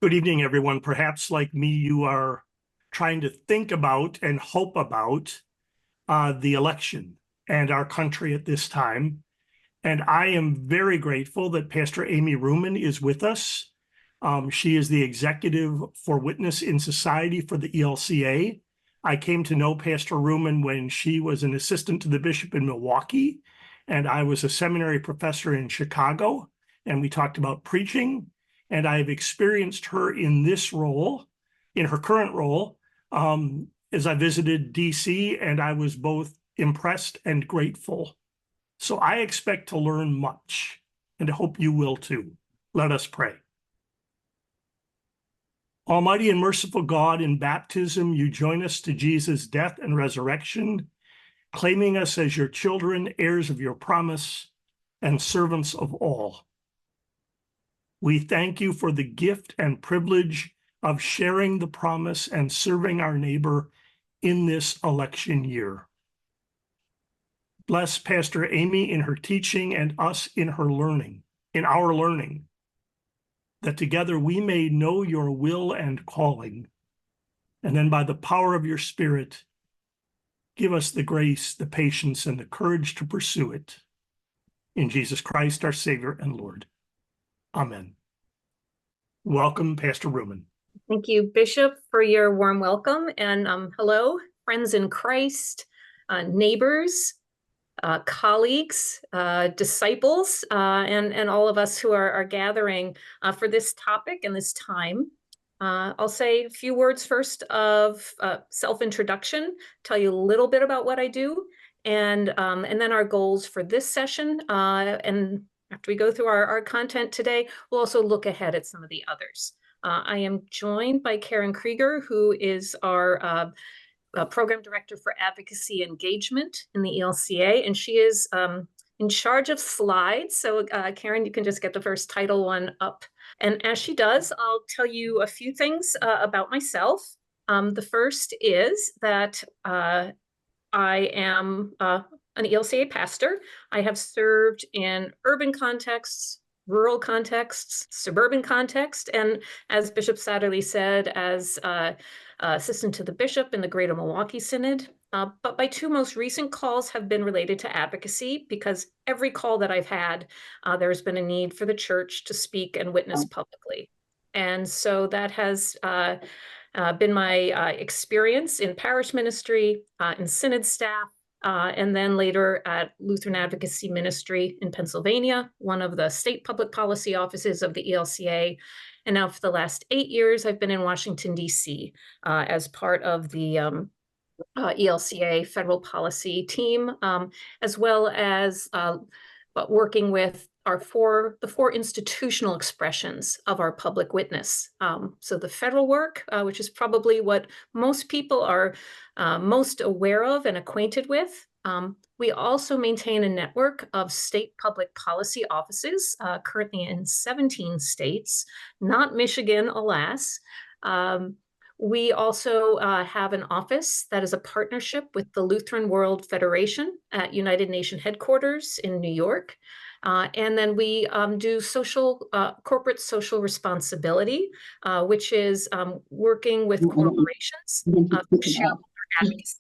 Good evening, everyone. Perhaps like me, you are trying to think about and hope about the election and our country at this time. And I am very grateful that Pastor Amy Reumann is with us. She is the executive for Witness in Society for the ELCA. I came to know Pastor Reumann when she was an assistant to the bishop in Milwaukee, and I was a seminary professor in Chicago, and we talked about preaching. And I've experienced her in this role, in her current role, as I visited DC, and I was both impressed and grateful. So I expect to learn much, and I hope you will too. Let us pray. Almighty and merciful God, in baptism, you join us to Jesus' death and resurrection, claiming us as your children, heirs of your promise, and servants of all. We thank you for the gift and privilege of sharing the promise and serving our neighbor in this election year. Bless Pastor Amy in her teaching and us in her learning, in our learning, that together we may know your will and calling, and then by the power of your Spirit, give us the grace, the patience, and the courage to pursue it. In Jesus Christ, our Savior and Lord. Amen. Welcome, Pastor Reumann. Thank you, Bishop, for your warm welcome. And hello, friends in Christ, neighbors, colleagues, disciples, and all of us who are gathering for this topic and this time. I'll say a few words first of self-introduction, tell you a little bit about what I do, and then our goals for this session. And after we go through our content today, we'll also look ahead at some of the others. I am joined by Karen Krieger, who is our Program Director for Advocacy Engagement in the ELCA, and she is in charge of slides. So Karen, you can just get the first title one up. And as she does, I'll tell you a few things about myself. The first is that I am an ELCA pastor. I have served in urban contexts, rural contexts, suburban context, and as Bishop Satterley said, as assistant to the bishop in the Greater Milwaukee Synod. But my two most recent calls have been related to advocacy, because every call that I've had, there's been a need for the church to speak and witness publicly. And so that has been my experience in parish ministry, in synod staff, and then later at Lutheran Advocacy Ministry in Pennsylvania, one of the state public policy offices of the ELCA. And now for the last 8 years, I've been in Washington, D.C. As part of the ELCA federal policy team, as well as working with the four institutional expressions of our public witness. So the federal work, which is probably what most people are most aware of and acquainted with. We also maintain a network of state public policy offices, currently in 17 states, not Michigan, alas. We also have an office that is a partnership with the Lutheran World Federation at United Nations headquarters in New York. And then we do corporate social responsibility, which is working with corporations for shareholder advocacy.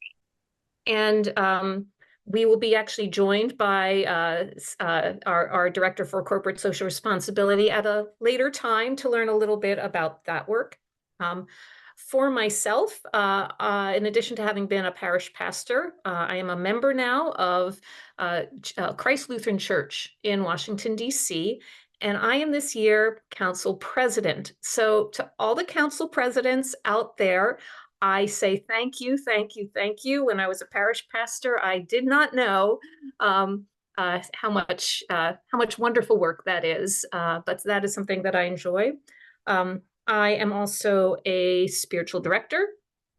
And we will be actually joined by our Director for Corporate Social Responsibility at a later time to learn a little bit about that work. For myself, in addition to having been a parish pastor, I am a member now of Christ Lutheran Church in Washington, D.C., and I am this year council president. So to all the council presidents out there, I say thank you, thank you, thank you. When I was a parish pastor, I did not know how much wonderful work that is, but that is something that I enjoy. I am also a spiritual director.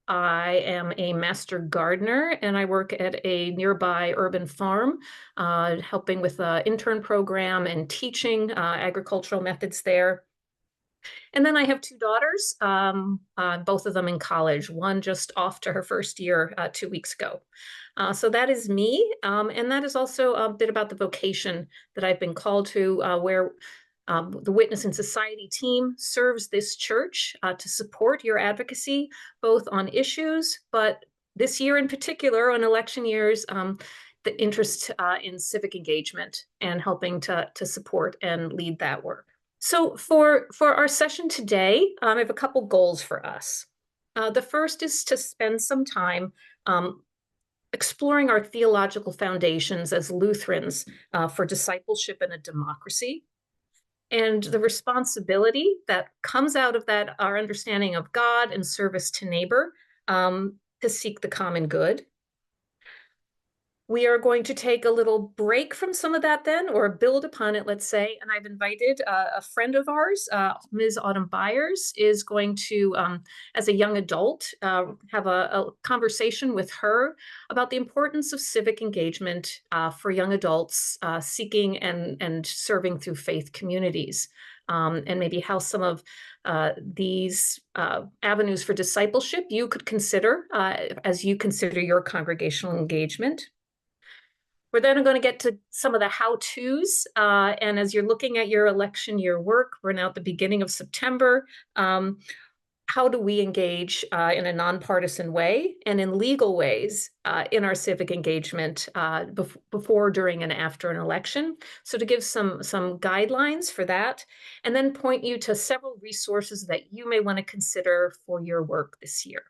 I am a master gardener, and I work at a nearby urban farm, helping with an intern program and teaching agricultural methods there. And then I have two daughters, both of them in college, one just off to her first year 2 weeks ago. So that is me, and that is also a bit about the vocation that I've been called to, where The Witness in Society team serves this church to support your advocacy, both on issues, but this year in particular, on election years, the interest in civic engagement and helping to support and lead that work. So for our session today, I have a couple goals for us. The first is to spend some time exploring our theological foundations as Lutherans for discipleship in a democracy, and the responsibility that comes out of that, our understanding of God and service to neighbor, to seek the common good. We are going to take a little break from some of that then, or build upon it, let's say. And I've invited a friend of ours, Ms. Autumn Byers, is going to, as a young adult, have a conversation with her about the importance of civic engagement for young adults seeking and serving through faith communities. And maybe how some of these avenues for discipleship you could consider as you consider your congregational engagement. We're then going to get to some of the how-tos. And as you're looking at your election year work, we're now at the beginning of September. How do we engage in a nonpartisan way and in legal ways in our civic engagement before, during, and after an election? So to give some guidelines for that, and then point you to several resources that you may want to consider for your work this year.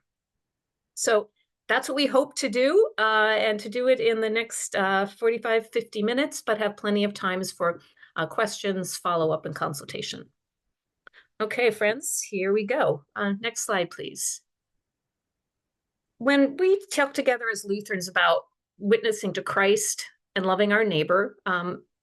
So that's what we hope to do, and to do it in the next 45, 50 minutes, but have plenty of times for questions, follow-up, and consultation. Okay, friends, here we go. Next slide, please. When we talk together as Lutherans about witnessing to Christ and loving our neighbor,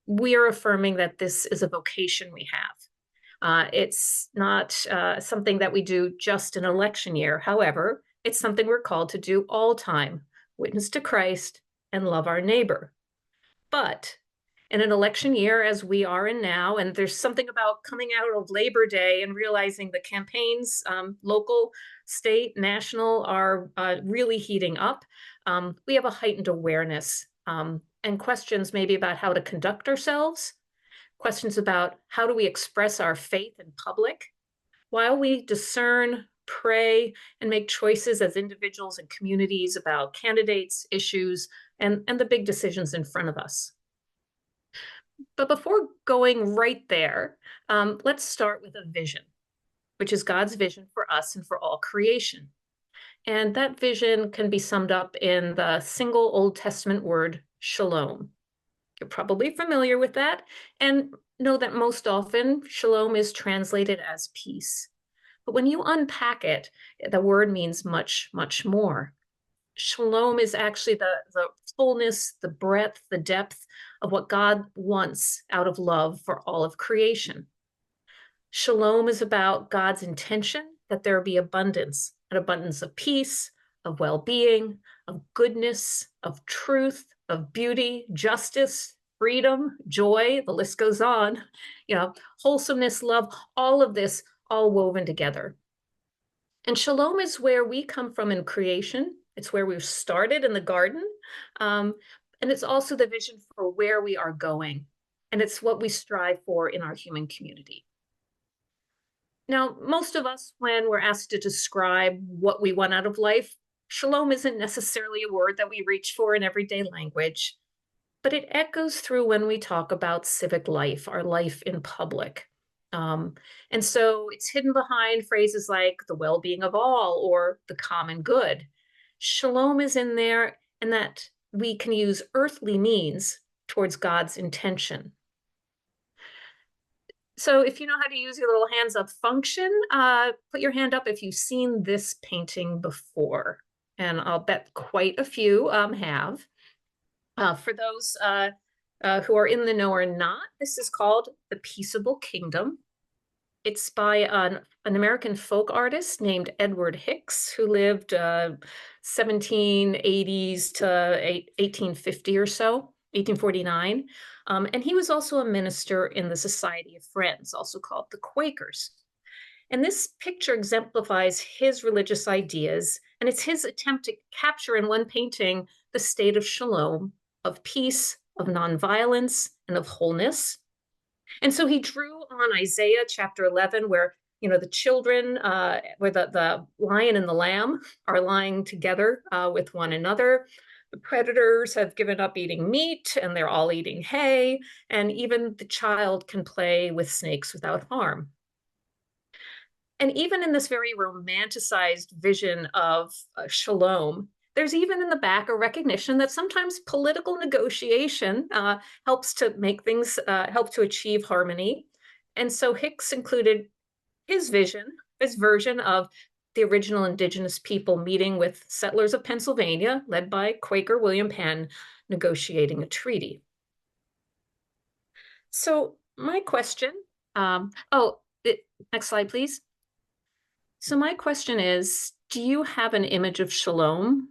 we are affirming that this is a vocation we have. It's not something that we do just in election year. However, it's something we're called to do all time, witness to Christ and love our neighbor. But in an election year, as we are in now, and there's something about coming out of Labor Day and realizing the campaigns, local, state, national, are really heating up, we have a heightened awareness and questions maybe about how to conduct ourselves, questions about how do we express our faith in public, while we discern, pray, and make choices as individuals and communities about candidates, issues, and the big decisions in front of us. But before going right there, let's start with a vision, which is God's vision for us and for all creation. And that vision can be summed up in the single Old Testament word, shalom. You're probably familiar with that, and know that most often shalom is translated as peace. But when you unpack it, the word means much, much more. Shalom is actually the fullness, the breadth, the depth of what God wants out of love for all of creation. Shalom is about God's intention that there be abundance, an abundance of peace, of well-being, of goodness, of truth, of beauty, justice, freedom, joy, the list goes on, wholesomeness, love, all of this, all woven together. And shalom is where we come from in creation. It's where we've started in the garden. And it's also the vision for where we are going. And it's what we strive for in our human community. Now, most of us, when we're asked to describe what we want out of life, shalom isn't necessarily a word that we reach for in everyday language, but it echoes through when we talk about civic life, our life in public. And so it's hidden behind phrases like the well-being of all or the common good. Shalom is in there, and that we can use earthly means towards God's intention. So if you know how to use your little hands up function, put your hand up if you've seen this painting before. And I'll bet quite a few have. For those who are in the know or not, this is called The Peaceable Kingdom. It's by an American folk artist named Edward Hicks, who lived 1780s to 1850 or so, 1849. And he was also a minister in the Society of Friends, also called the Quakers. And this picture exemplifies his religious ideas, and it's his attempt to capture in one painting the state of shalom, of peace, of nonviolence, and of wholeness. And so he drew on Isaiah chapter 11, where the children, where the lion and the lamb are lying together with one another. The predators have given up eating meat and they're all eating hay, and even the child can play with snakes without harm. And even in this very romanticized vision of shalom, there's even in the back a recognition that sometimes political negotiation helps to make things, help to achieve harmony. And so Hicks included his vision, his version of the original indigenous people meeting with settlers of Pennsylvania, led by Quaker William Penn, negotiating a treaty. So my question, next slide, please. So my question is, do you have an image of shalom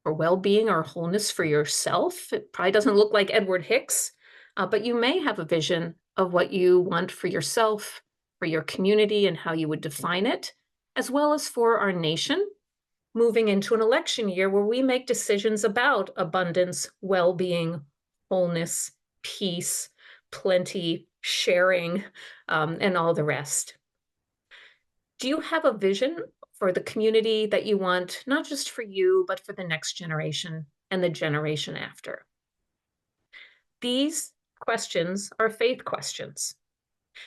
or well-being or wholeness for yourself? It probably doesn't look like Edward Hicks, but you may have a vision of what you want for yourself, for your community, and how you would define it, as well as for our nation, moving into an election year where we make decisions about abundance, well-being, wholeness, peace, plenty, sharing, and all the rest. Do you have a vision for the community that you want, not just for you, but for the next generation and the generation after? These questions are faith questions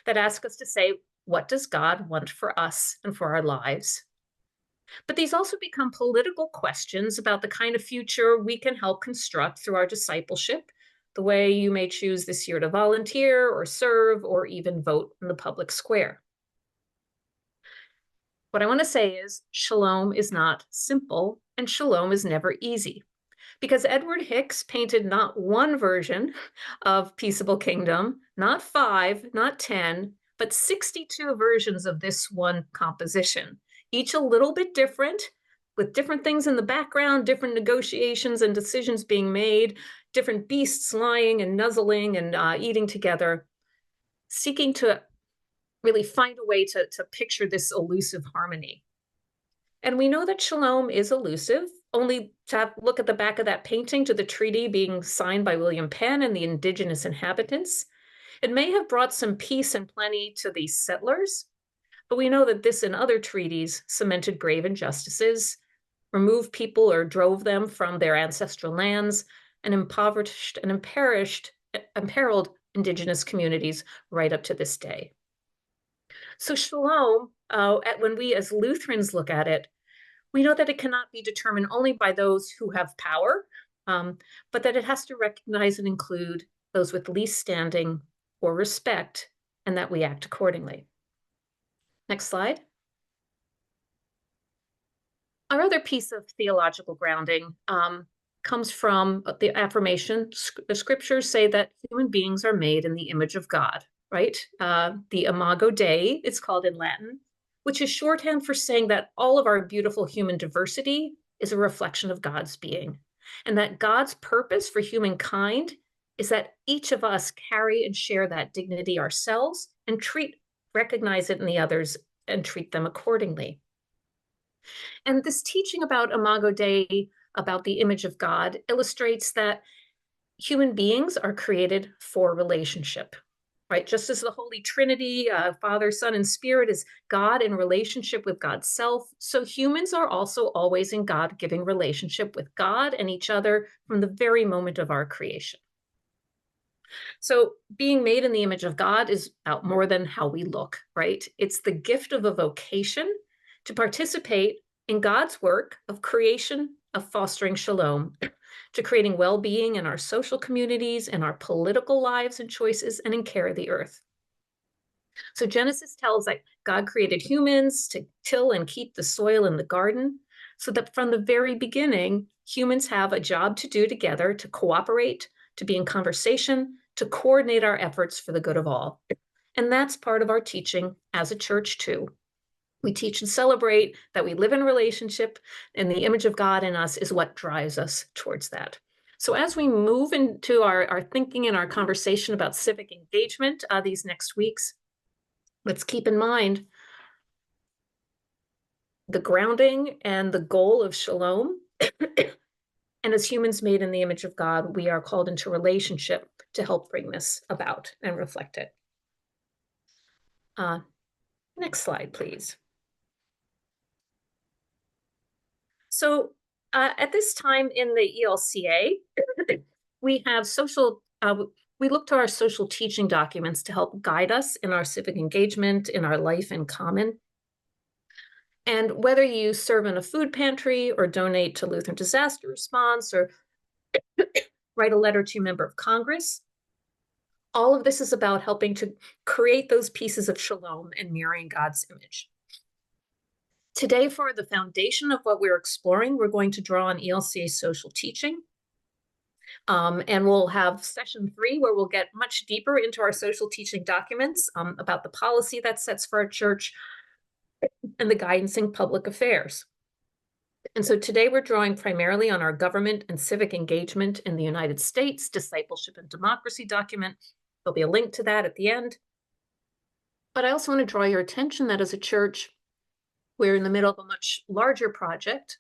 that ask us to say, what does God want for us and for our lives? But these also become political questions about the kind of future we can help construct through our discipleship, the way you may choose this year to volunteer or serve or even vote in the public square. What I want to say is shalom is not simple and shalom is never easy, because Edward Hicks painted not one version of peaceable kingdom, not 5, not 10, but 62 versions of this one composition, each a little bit different, with different things in the background, different negotiations and decisions being made, different beasts lying and nuzzling and eating together, seeking to really find a way to picture this elusive harmony. And we know that shalom is elusive. Only to look at the back of that painting to the treaty being signed by William Penn and the indigenous inhabitants. It may have brought some peace and plenty to these settlers, but we know that this and other treaties cemented grave injustices, removed people or drove them from their ancestral lands, and impoverished and imperiled indigenous communities right up to this day. So shalom, when we as Lutherans look at it, we know that it cannot be determined only by those who have power, but that it has to recognize and include those with least standing or respect, and that we act accordingly. Next slide. Our other piece of theological grounding comes from the affirmation. The scriptures say that human beings are made in the image of God, right? The imago Dei, it's called in Latin, which is shorthand for saying that all of our beautiful human diversity is a reflection of God's being, and that God's purpose for humankind is that each of us carry and share that dignity ourselves and recognize it in the others and treat them accordingly. And this teaching about imago Dei, about the image of God, illustrates that human beings are created for relationship. Right? Just as the Holy Trinity, Father, Son, and Spirit is God in relationship with God's self, so humans are also always in God-giving relationship with God and each other from the very moment of our creation. So being made in the image of God is about more than how we look, right? It's the gift of a vocation to participate in God's work of creation, of fostering shalom, to creating well-being in our social communities, in our political lives and choices, and in care of the earth. So Genesis tells that God created humans to till and keep the soil in the garden, so that from the very beginning, humans have a job to do together, to cooperate, to be in conversation, to coordinate our efforts for the good of all. And that's part of our teaching as a church too. We teach and celebrate that we live in relationship, and the image of God in us is what drives us towards that. So as we move into our thinking and our conversation about civic engagement these next weeks, let's keep in mind the grounding and the goal of shalom. And as humans made in the image of God, we are called into relationship to help bring this about and reflect it. Uh, Next slide, please. So at this time in the ELCA, we have we look to our social teaching documents to help guide us in our civic engagement, in our life in common. And whether you serve in a food pantry or donate to Lutheran disaster response or write a letter to a member of Congress, all of this is about helping to create those pieces of shalom and mirroring God's image. Today, for the foundation of what we're exploring, we're going to draw on ELCA social teaching. And we'll have session 3 where we'll get much deeper into our social teaching documents about the policy that sets for our church and the guidance in public affairs. And so today we're drawing primarily on our government and civic engagement in the United States, discipleship and democracy document. There'll be a link to that at the end. But I also want to draw your attention that as a church, we're in the middle of a much larger project,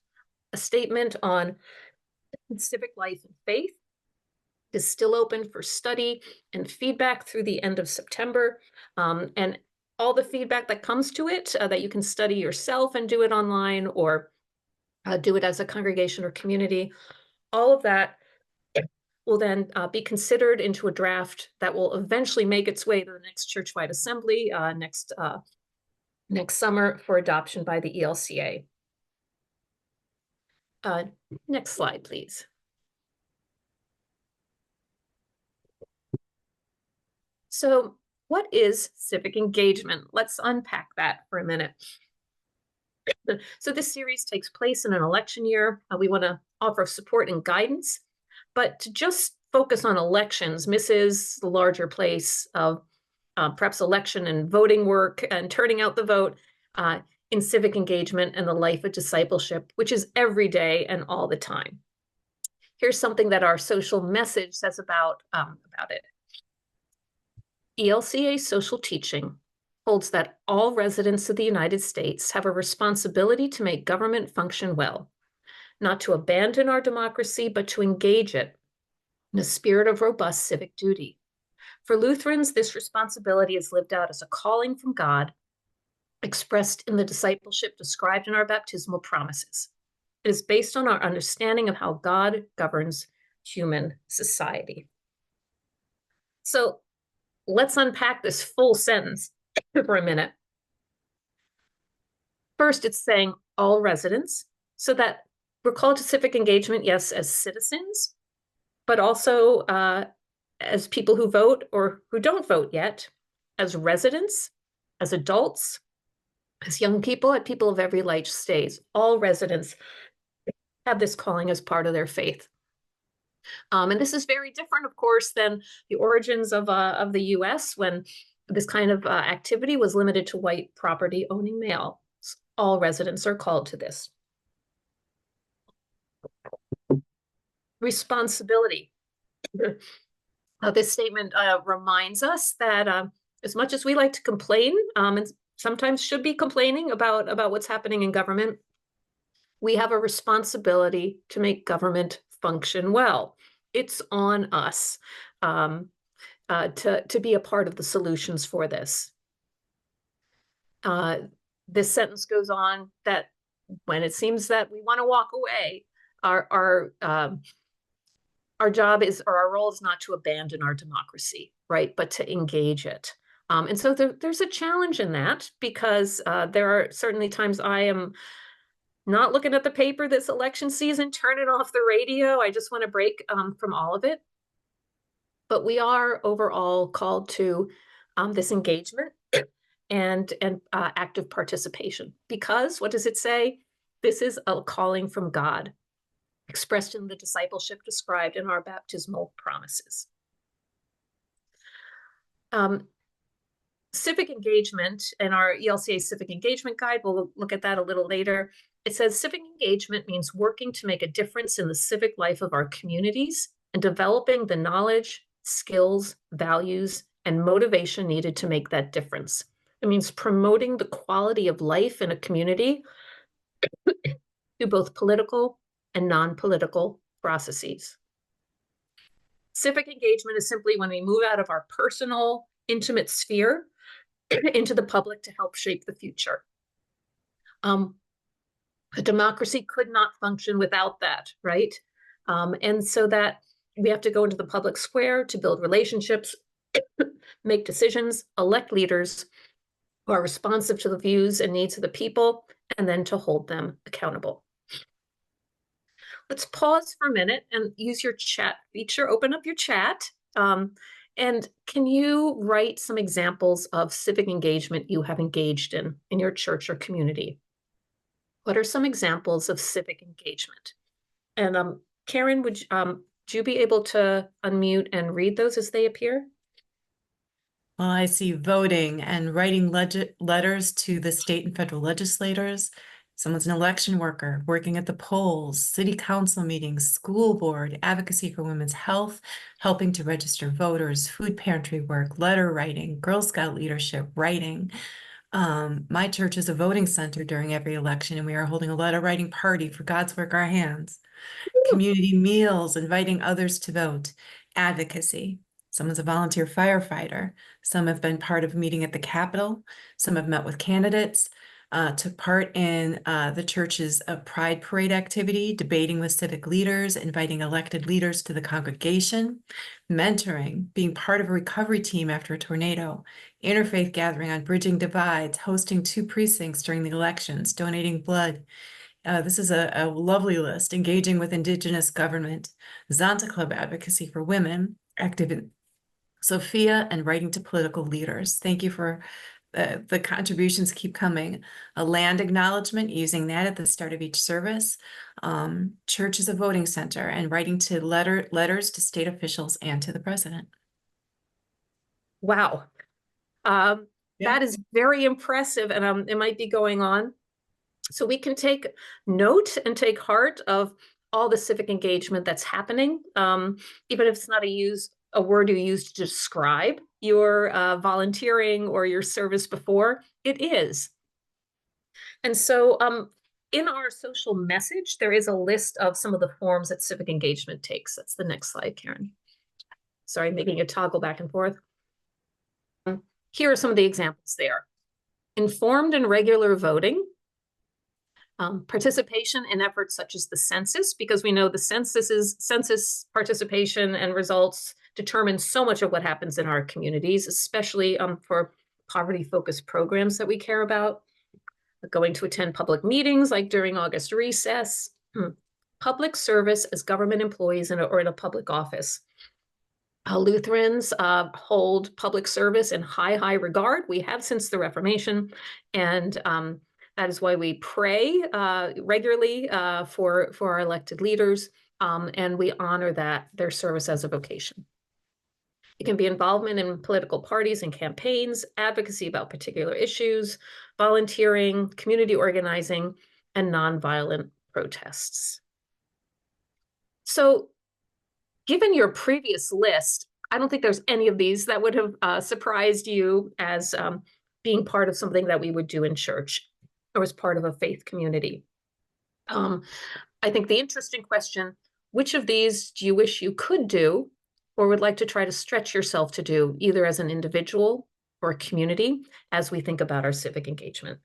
a statement on civic life and faith is still open for study and feedback through the end of September. And all the feedback that comes to it that you can study yourself and do it online or do it as a congregation or community, all of that will then be considered into a draft that will eventually make its way to the next churchwide assembly next summer for adoption by the ELCA. Next slide, please. So what is civic engagement? Let's unpack that for a minute. So this series takes place in an election year. We want to offer support and guidance, but to just focus on elections misses the larger place of perhaps election and voting work and turning out the vote in civic engagement and the life of discipleship, which is every day and all the time. Here's something that our social message says about it. ELCA social teaching holds that all residents of the United States have a responsibility to make government function well, not to abandon our democracy, but to engage it in a spirit of robust civic duty. For Lutherans, this responsibility is lived out as a calling from God, expressed in the discipleship described in our baptismal promises. It is based on our understanding of how God governs human society. So let's unpack this full sentence for a minute. First, it's saying all residents, so that we're called to civic engagement, yes, as citizens, but also as people who vote or who don't vote yet, as residents, as adults, as young people, and people of every life stage. All residents have this calling as part of their faith. And this is very different, of course, than the origins of the US when this kind of activity was limited to white property owning males. All residents are called to this. Responsibility. This statement reminds us that as much as we like to complain, and sometimes should be complaining about what's happening in government, we have a responsibility to make government function well. It's on us to be a part of the solutions for this. This sentence goes on that when it seems that we want to walk away, our job is, or our role is not to abandon our democracy, right? But to engage it. And so there's a challenge in that because there are certainly times I am not looking at the paper this election season, turning off the radio. I just want to break from all of it. But we are overall called to this engagement and active participation because what does it say? This is a calling from God, expressed in the discipleship described in our baptismal promises. Civic engagement and our ELCA civic engagement guide, we'll look at that a little later. It says civic engagement means working to make a difference in the civic life of our communities and developing the knowledge, skills, values, and motivation needed to make that difference. It means promoting the quality of life in a community through both political and non-political processes. Civic engagement is simply when we move out of our personal, intimate sphere into the public to help shape the future. A democracy could not function without that, right? And so that we have to go into the public square to build relationships, make decisions, elect leaders who are responsive to the views and needs of the people, and then to hold them accountable. Let's pause for a minute and use your chat feature. Open up your chat. And can you write some examples of civic engagement you have engaged in your church or community? What are some examples of civic engagement? And Karen, would you be able to unmute and read those as they appear? Well, I see voting and writing letters to the state and federal legislators. Someone's an election worker, working at the polls, city council meetings, school board, advocacy for women's health, helping to register voters, food pantry work, letter writing, Girl Scout leadership, writing. My church is a voting center during every election, and we are holding a letter writing party for God's work, our hands. Community meals, inviting others to vote, advocacy. Someone's a volunteer firefighter. Some have been part of a meeting at the Capitol. Some have met with candidates, took part in the church's Pride Parade activity, debating with civic leaders, inviting elected leaders to the congregation, mentoring, being part of a recovery team after a tornado, interfaith gathering on bridging divides, hosting 2 precincts during the elections, donating blood. This is a lovely list. Engaging with Indigenous government, Zonta Club advocacy for women, active in Sophia, and writing to political leaders. Thank you for the contributions keep coming. A land acknowledgement, using that at the start of each service. Church is a voting center, and writing to letters to state officials and to the president. Wow. That is very impressive, and it might be going on. So we can take note and take heart of all the civic engagement that's happening, even if it's not a word you use to describe your volunteering or your service before, it is. And so in our social message, there is a list of some of the forms that civic engagement takes. That's the next slide, Karen. Sorry, making a toggle back and forth. Here are some of the examples there. Informed and regular voting, participation in efforts such as the census, because we know the census participation and results determine so much of what happens in our communities, especially for poverty-focused programs that we care about. Going to attend public meetings like during August recess, public service as government employees or in a public office. Lutherans hold public service in high regard. We have since the Reformation, and that is why we pray regularly for our elected leaders, and we honor their service as a vocation. It can be involvement in political parties and campaigns, advocacy about particular issues, volunteering, community organizing, and nonviolent protests. So, given your previous list, I don't think there's any of these that would have surprised you as being part of something that we would do in church or as part of a faith community. I think the interesting question, which of these do you wish you could do or would like to try to stretch yourself to do, either as an individual or a community, as we think about our civic engagement?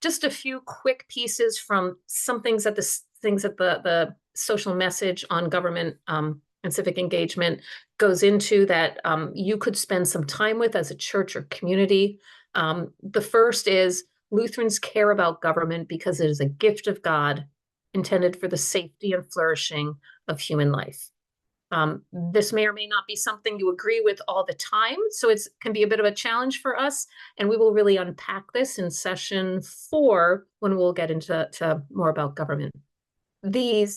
Just a few quick pieces from some things that the social message on government and civic engagement goes into that you could spend some time with as a church or community. The first is Lutherans care about government because it is a gift of God intended for the safety and flourishing of human life. This may or may not be something you agree with all the time, so it can be a bit of a challenge for us, and we will really unpack this in session 4 when we'll get into more about government. The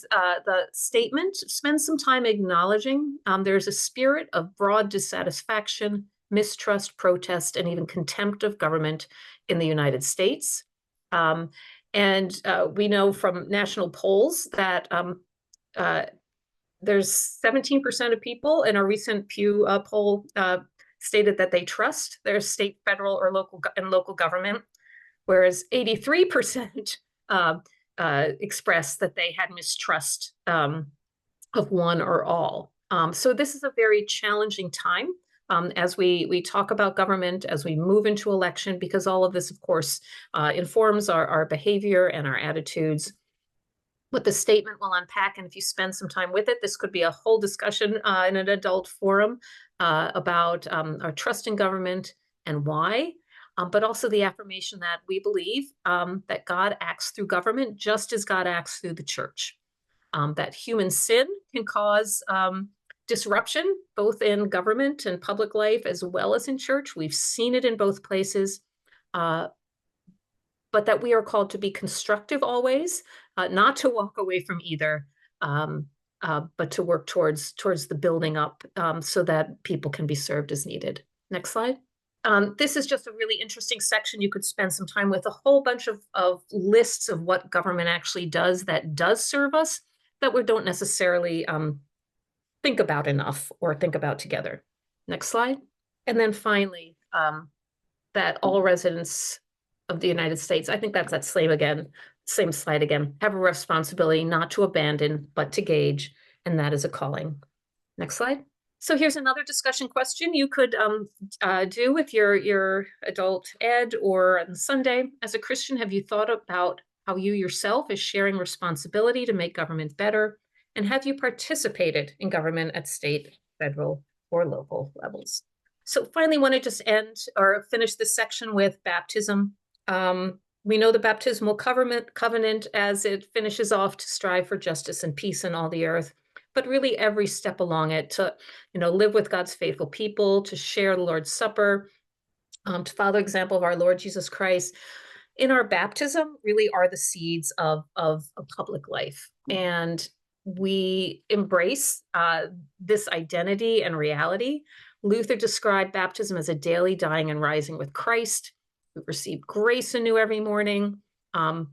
statement spends some time acknowledging there's a spirit of broad dissatisfaction, mistrust, protest, and even contempt of government in the United States. And we know from national polls that there's 17% of people in a recent Pew poll stated that they trust their state, federal, or local government, whereas 83% expressed that they had mistrust of one or all. So this is a very challenging time as we talk about government, as we move into election, because all of this, of course, informs our behavior and our attitudes. What the statement will unpack, and if you spend some time with it, this could be a whole discussion in an adult forum about our trust in government and why, but also the affirmation that we believe that God acts through government just as God acts through the church. That human sin can cause disruption, both in government and public life, as well as in church. We've seen it in both places. But that we are called to be constructive always, not to walk away from either, but to work towards the building up so that people can be served as needed. Next slide. This is just a really interesting section you could spend some time with, a whole bunch of lists of what government actually does that does serve us that we don't necessarily think about enough or think about together. Next slide. And then finally, that all residents of the United States, I think that's that same slide again, have a responsibility not to abandon, but to gauge, and that is a calling. Next slide. So here's another discussion question you could do with your adult ed or on Sunday. As a Christian, have you thought about how you yourself is sharing responsibility to make government better? And have you participated in government at state, federal, or local levels? So finally, want to just end or finish this section with baptism. We know the baptismal covenant as it finishes off to strive for justice and peace in all the earth, but really every step along it to, live with God's faithful people, to share the Lord's Supper, to follow the example of our Lord Jesus Christ. In our baptism really are the seeds of a public life. And we embrace this identity and reality. Luther described baptism as a daily dying and rising with Christ. We receive grace anew every morning. And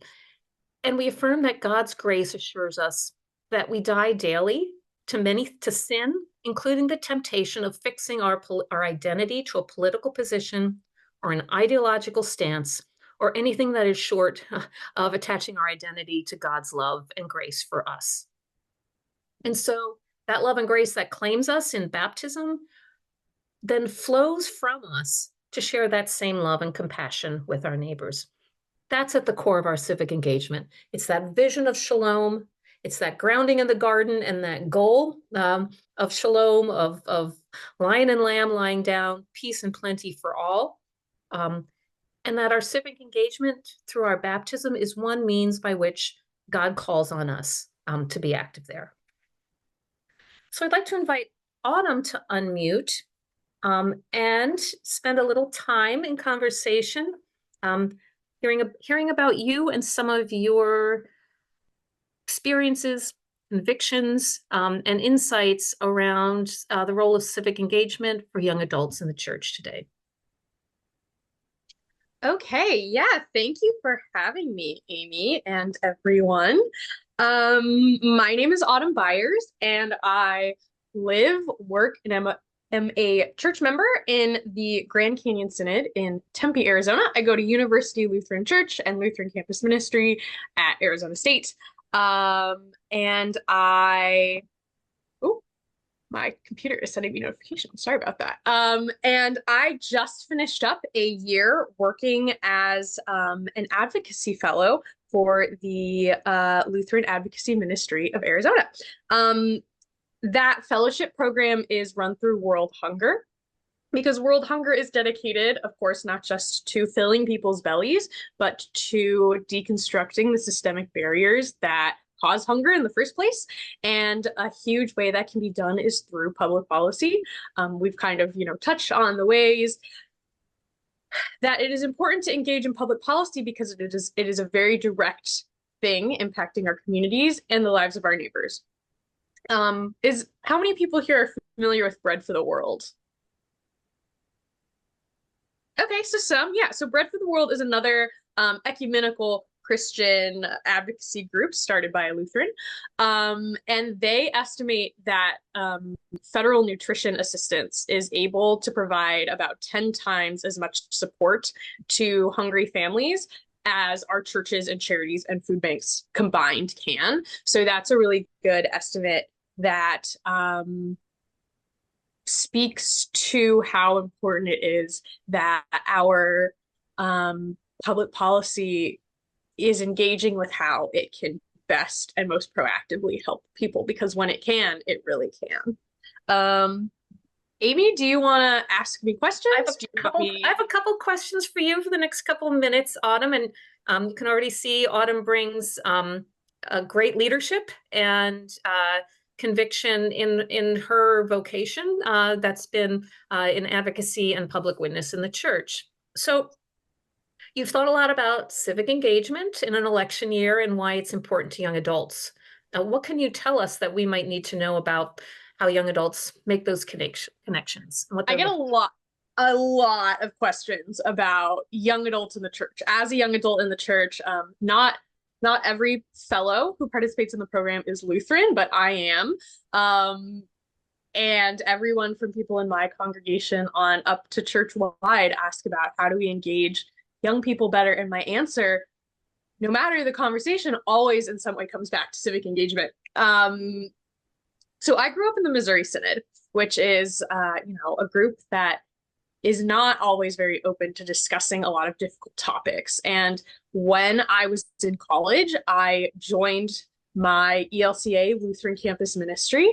we affirm that God's grace assures us that we die daily to sin, including the temptation of fixing our identity to a political position or an ideological stance, or anything that is short of attaching our identity to God's love and grace for us. And so that love and grace that claims us in baptism then flows from us to share that same love and compassion with our neighbors. That's at the core of our civic engagement. It's that vision of shalom. It's that grounding in the garden and that goal of shalom, of lion and lamb lying down, peace and plenty for all. And that our civic engagement through our baptism is one means by which God calls on us to be active there. So I'd like to invite Autumn to unmute and spend a little time in conversation, hearing about you and some of your experiences, convictions, and insights around the role of civic engagement for young adults in the church today. Okay, yeah, thank you for having me, Amy, and everyone. My name is Autumn Byers, and I live, work, and am a church member in the Grand Canyon Synod in Tempe, Arizona. I go to University Lutheran Church and Lutheran Campus Ministry at Arizona State. And my computer is sending me notifications. Sorry about that. And I just finished up a year working as an advocacy fellow for the Lutheran Advocacy Ministry of Arizona. That fellowship program is run through World Hunger, because World Hunger is dedicated, of course, not just to filling people's bellies, but to deconstructing the systemic barriers that cause hunger in the first place. And a huge way that can be done is through public policy. We've kind of, touched on the ways that it is important to engage in public policy because it is a very direct thing impacting our communities and the lives of our neighbors. How many people here are familiar with Bread for the World? Okay, so some, yeah. So Bread for the World is another ecumenical Christian advocacy group started by a Lutheran. And they estimate that federal nutrition assistance is able to provide about 10 times as much support to hungry families as our churches and charities and food banks combined can. So that's a really good estimate that speaks to how important it is that our public policy is engaging with how it can best and most proactively help people, because when it can, it really can. Amy, do you want to ask me questions? I have a couple questions for you for the next couple of minutes, Autumn, and you can already see Autumn brings a great leadership and conviction in her vocation that's been in advocacy and public witness in the church. So you've thought a lot about civic engagement in an election year and why it's important to young adults. What can you tell us that we might need to know about how young adults make those connections? I get a lot of questions about young adults in the church. As a young adult in the church, not every fellow who participates in the program is Lutheran, but I am. And everyone from people in my congregation on up to church-wide ask about how do we engage young people better. And my answer, no matter the conversation, always in some way comes back to civic engagement. So I grew up in the Missouri Synod, which is, a group that is not always very open to discussing a lot of difficult topics. And when I was in college, I joined my ELCA Lutheran Campus Ministry.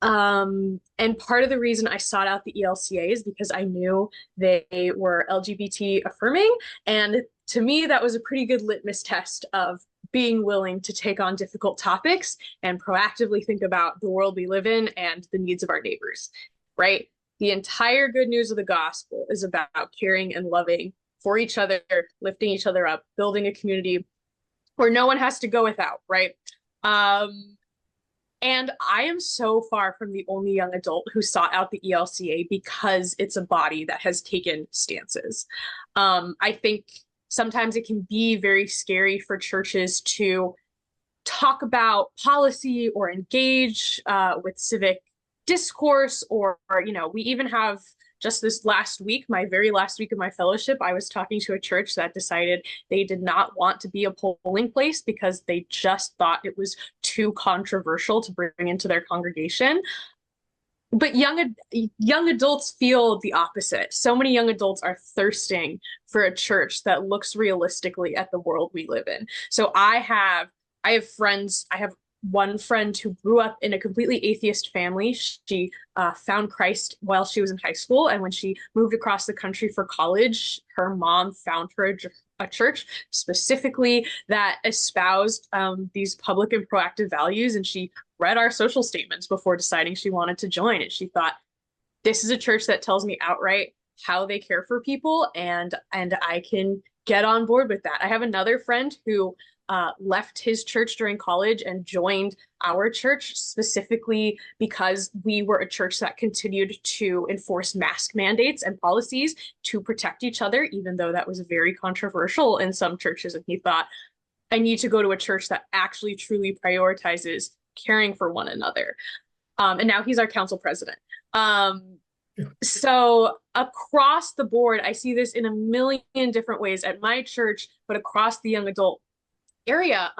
And part of the reason I sought out the ELCA is because I knew they were LGBT affirming. And to me, that was a pretty good litmus test of being willing to take on difficult topics and proactively think about the world we live in and the needs of our neighbors, right? The entire good news of the gospel is about caring and loving for each other, lifting each other up, building a community where no one has to go without, right? And I am so far from the only young adult who sought out the ELCA because it's a body that has taken stances. I think sometimes it can be very scary for churches to talk about policy or engage with civic discourse, or we even have just this last week, my very last week of my fellowship, I was talking to a church that decided they did not want to be a polling place because they just thought it was too controversial to bring into their congregation. But young adults feel the opposite. So many young adults are thirsting for a church that looks realistically at the world we live in. So I have friends. I have one friend who grew up in a completely atheist family. She found Christ while she was in high school, and when she moved across the country for college, her mom found her a church specifically that espoused these public and proactive values, and she read our social statements before deciding she wanted to join. And she thought, this is a church that tells me outright how they care for people, and I can get on board with that. I have another friend who left his church during college and joined our church specifically because we were a church that continued to enforce mask mandates and policies to protect each other, even though that was very controversial in some churches. And he thought, I need to go to a church that actually truly prioritizes caring for one another. And now he's our council president. So across the board, I see this in a million different ways at my church, but across the young adult area.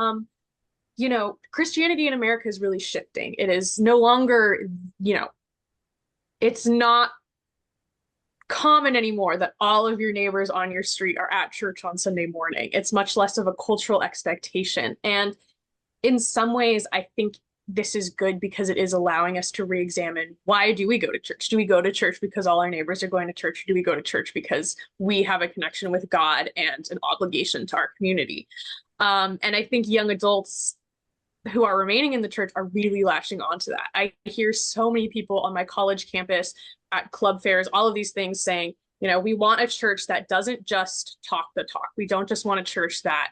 Christianity in America is really shifting. It is no longer, it's not common anymore that all of your neighbors on your street are at church on Sunday morning. It's much less of a cultural expectation. And in some ways, I think this is good because it is allowing us to re-examine, why do we go to church? Do we go to church because all our neighbors are going to church? Or do we go to church because we have a connection with God and an obligation to our community? And I think young adults who are remaining in the church are really latching onto that. I hear so many people on my college campus, at club fairs, all of these things saying, we want a church that doesn't just talk the talk. We don't just want a church that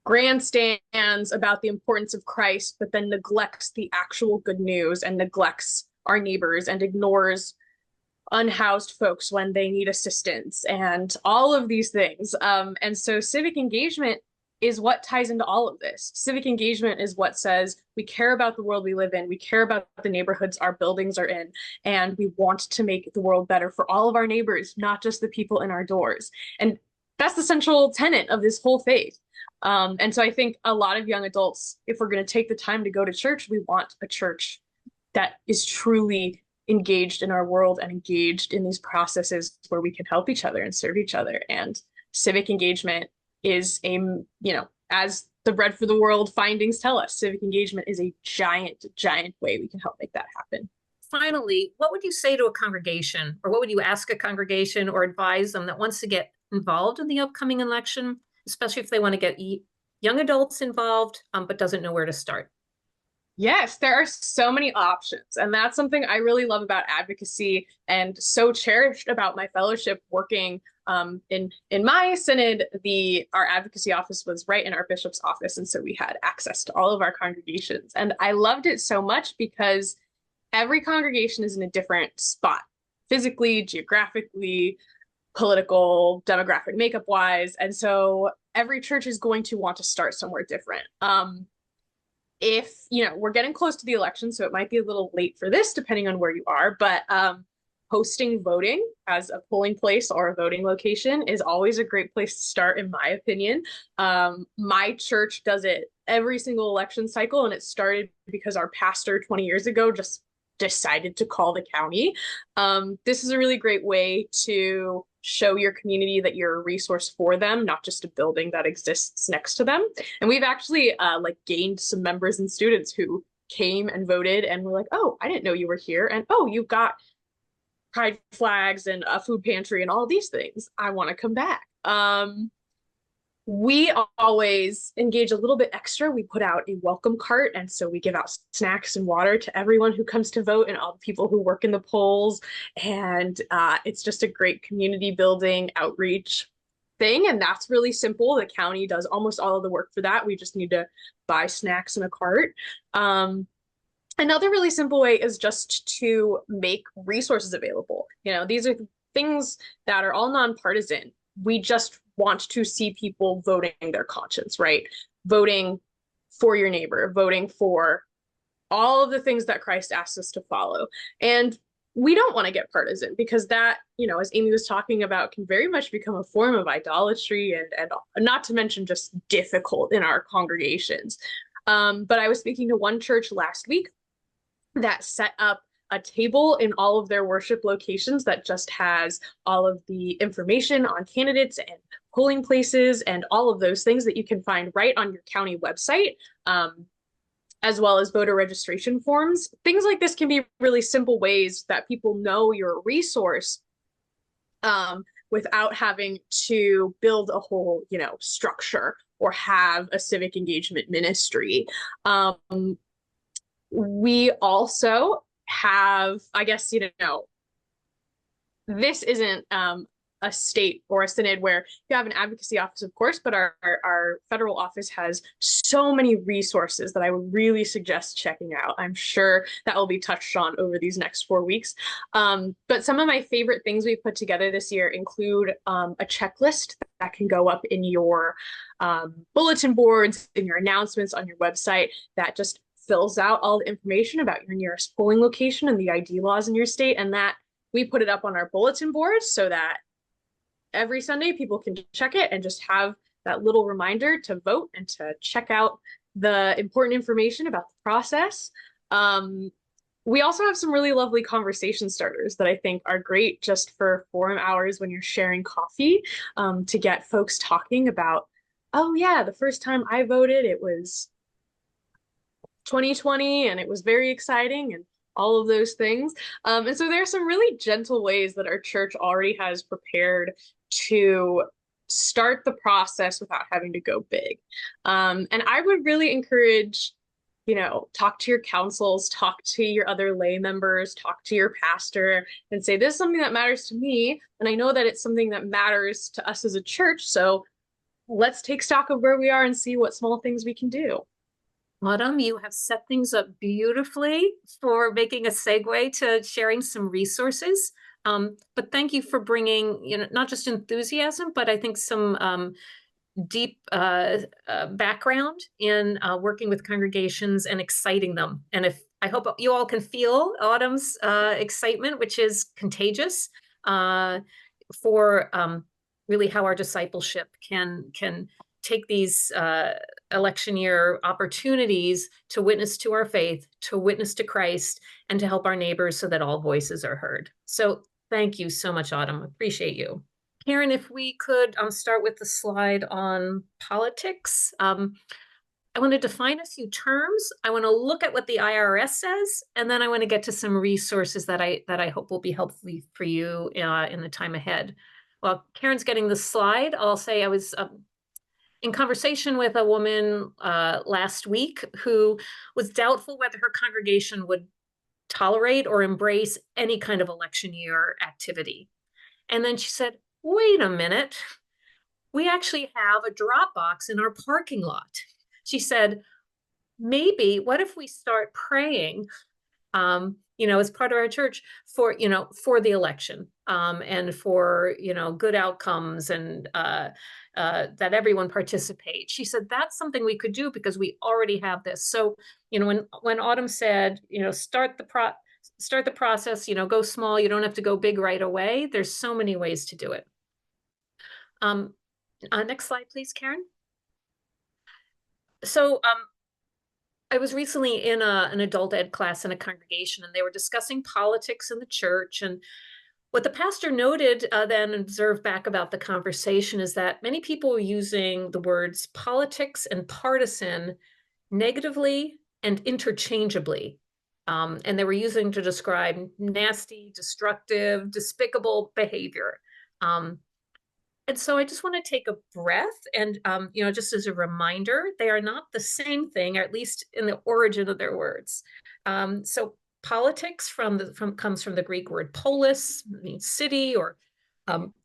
grandstands about the importance of Christ, but then neglects the actual good news and neglects our neighbors and ignores unhoused folks when they need assistance and all of these things. And so civic engagement is what ties into all of this. Civic engagement is what says we care about the world we live in, we care about the neighborhoods our buildings are in, and we want to make the world better for all of our neighbors, not just the people in our doors. And that's the central tenet of this whole faith. And so I think a lot of young adults, if we're going to take the time to go to church, we want a church that is truly engaged in our world and engaged in these processes where we can help each other and serve each other. And civic engagement is as the Bread for the World findings tell us, civic engagement is a giant, giant way we can help make that happen. Finally, what would you say to a congregation, or what would you ask a congregation or advise them that wants to get involved in the upcoming election, especially if they want to get young adults involved, but doesn't know where to start? Yes, there are so many options. And that's something I really love about advocacy and so cherished about my fellowship working in my synod. Our advocacy office was right in our bishop's office. And so we had access to all of our congregations. And I loved it so much because every congregation is in a different spot, physically, geographically, political, demographic makeup wise. And so every church is going to want to start somewhere different. If we're getting close to the election, so it might be a little late for this depending on where you are, but hosting voting as a polling place or a voting location is always a great place to start, in my opinion. My church does it every single election cycle, and it started because our pastor 20 years ago just decided to call the county. This is a really great way to show your community that you're a resource for them, not just a building that exists next to them. And we've actually gained some members and students who came and voted and were like, oh, I didn't know you were here. And oh, you've got pride flags and a food pantry and all these things. I want to come back. We always engage a little bit extra. We put out a welcome cart, and so we give out snacks and water to everyone who comes to vote and all the people who work in the polls. And it's just a great community building outreach thing, and that's really simple. The county does almost all of the work for that. We just need to buy snacks in a cart. Another really simple way is just to make resources available. These are things that are all nonpartisan. We just want to see people voting their conscience, right? Voting for your neighbor, voting for all of the things that Christ asks us to follow. And we don't want to get partisan, because that, as Amy was talking about, can very much become a form of idolatry and not to mention just difficult in our congregations. But I was speaking to one church last week that set up a table in all of their worship locations that just has all of the information on candidates and polling places and all of those things that you can find right on your county website, as well as voter registration forms. Things like this can be really simple ways that people know you're a resource without having to build a whole, structure or have a civic engagement ministry. We also have, I guess, this isn't a state or a synod where you have an advocacy office, of course, but our federal office has so many resources that I would really suggest checking out. I'm sure that will be touched on over these next 4 weeks. But some of my favorite things we've put together this year include a checklist that can go up in your bulletin boards, in your announcements on your website, that just fills out all the information about your nearest polling location and the ID laws in your state. And that we put it up on our bulletin boards so that every Sunday people can check it and just have that little reminder to vote and to check out the important information about the process. We also have some really lovely conversation starters that I think are great just for forum hours when you're sharing coffee, to get folks talking about, oh yeah, the first time I voted, it was 2020 and it was very exciting, and all of those things. And so there are some really gentle ways that our church already has prepared to start the process without having to go big. And I would really encourage, talk to your councils, talk to your other lay members, talk to your pastor, and say, this is something that matters to me. And I know that it's something that matters to us as a church. So let's take stock of where we are and see what small things we can do. Autumn, you have set things up beautifully for making a segue to sharing some resources. But thank you for bringing, not just enthusiasm, but I think some deep background in working with congregations and exciting them. And I hope you all can feel Autumn's excitement, which is contagious, for really how our discipleship can take these election year opportunities to witness to our faith, to witness to Christ, and to help our neighbors so that all voices are heard. So thank you so much, Autumn. Appreciate you. Karen, if we could start with the slide on politics. I want to define a few terms. I want to look at what the IRS says, and then I want to get to some resources that I hope will be helpful for you in the time ahead. While Karen's getting the slide, I'll say I was in conversation with a woman last week who was doubtful whether her congregation would tolerate or embrace any kind of election year activity. And then she said, wait a minute, we actually have a drop box in our parking lot. She said, maybe, what if we start praying, as part of our church for the election and for, good outcomes and that everyone participates. She said, that's something we could do because we already have this. So, when Autumn said, start the process, go small, you don't have to go big right away. There's so many ways to do it. Next slide, please, Karen. So I was recently in an adult ed class in a congregation, and they were discussing politics in the church. And what the pastor noted then observed back about the conversation is that many people were using the words politics and partisan negatively and interchangeably. And they were using to describe nasty, destructive, despicable behavior. And so I just want to take a breath and, just as a reminder, they are not the same thing, or at least in the origin of their words. So politics comes from the Greek word polis, means city or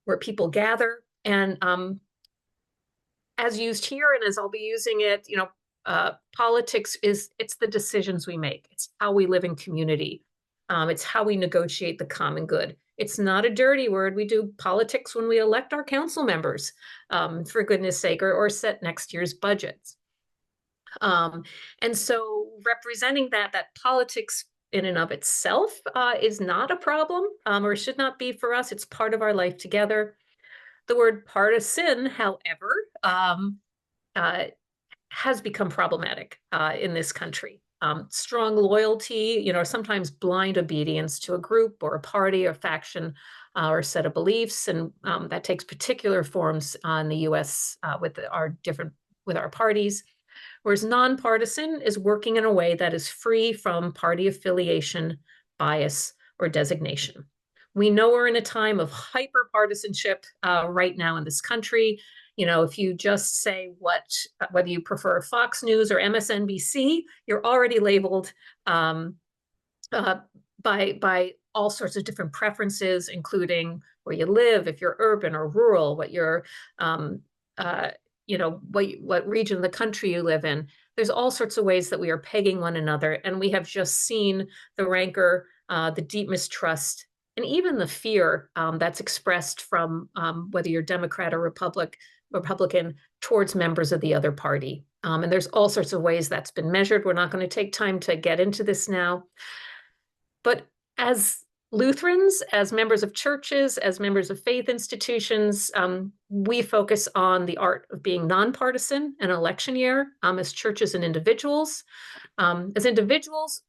where people gather. And as used here, and as I'll be using it, politics it's the decisions we make. It's how we live in community. It's how we negotiate the common good. It's not a dirty word. We do politics when we elect our council members, for goodness sake, or set next year's budgets. And so representing that politics in and of itself is not a problem, or should not be for us. It's part of our life together. The word partisan, however, has become problematic in this country. Strong loyalty, sometimes blind obedience to a group or a party or faction or set of beliefs. And that takes particular forms in the US with our parties. Whereas nonpartisan is working in a way that is free from party affiliation, bias, or designation. We know we're in a time of hyper-partisanship right now in this country. If you just say whether you prefer Fox News or MSNBC, you're already labeled by all sorts of different preferences, including where you live, if you're urban or rural, what your what region of the country you live in. There's all sorts of ways that we are pegging one another, and we have just seen the rancor, the deep mistrust, and even the fear that's expressed from whether you're Democrat or Republican towards members of the other party. And there's all sorts of ways that's been measured. We're not going to take time to get into this now. But as Lutherans, as members of churches, as members of faith institutions, we focus on the art of being nonpartisan in election year as churches and individuals. As individuals,